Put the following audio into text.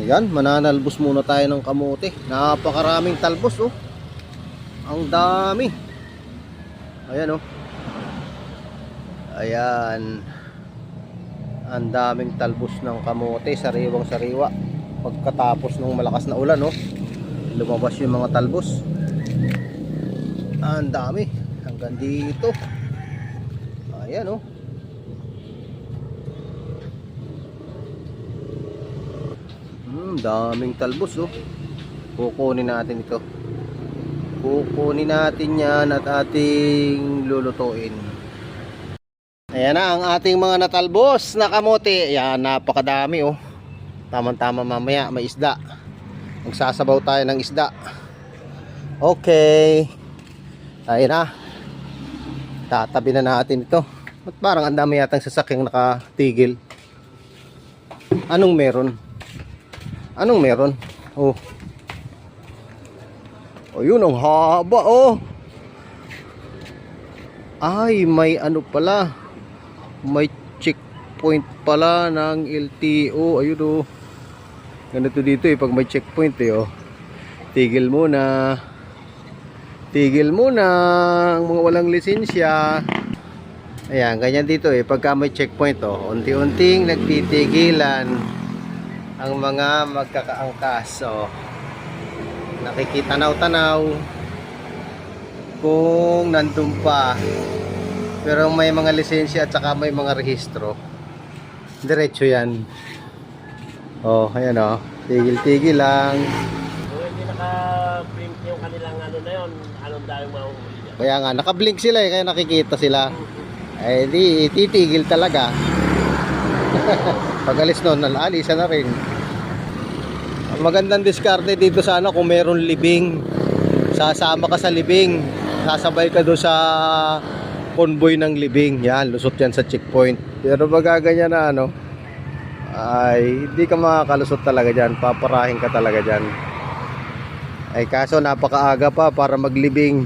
Yan, mananalbos muna tayo ng kamote. Napakaraming talbos oh. Ang dami. Ayan oh. Ayan. Ang daming talbos ng kamote, sariwang sariwa. Pagkatapos ng malakas na ulan oh, lumabas yung mga talbos. Ang dami. Hanggang dito. Ayan oh. Daming talbos oh. Kukunin natin ito. Kukunin natin yan at ating lulutuin. Ayan na ang ating mga natalbos na kamote. Ayan, napakadami oh. Tama-tama, mamaya may isda. Magsasabaw tayo ng isda. Okay. Ayan na. Tatabi na natin ito. At parang ang dami yatang sasakyang nakatigil. Anong meron? Anong meron? Oh. Oh, yun ang haba oh. Ay, may ano pala. May checkpoint pala ng LTO. Ayun oh. Ganito dito eh pag may checkpoint eh oh. Tigil muna. Tigil muna ang mga walang lisensya. Ayan, ganyan dito eh pagka may checkpoint oh. Unti-unting nagtitigilan ang mga magkakaangkas. So, nakikitanaw-tanaw kung nandun pa. Pero may mga lisensya at saka may mga rehistro. Diretso yan. Oh, ayan oh. Tigil-tigil lang. Kung hindi naka-blink yung kanilang ano na yun, anong dahil mahuhuli yan? Kaya nga, naka-blink sila eh, kaya nakikita sila. Eh di, titigil talaga. Pag alis nun, alisa na rin. Ang magandang diskarte dito sana kung meron libing. Sasama ka sa libing. Sasabay ka doon sa convoy ng libing. Yan, lusot yan sa checkpoint. Pero baga ganyan na ano, ay hindi ka makakalusot talaga dyan. Paparahin ka talaga dyan. Ay kaso napakaaga pa para maglibing.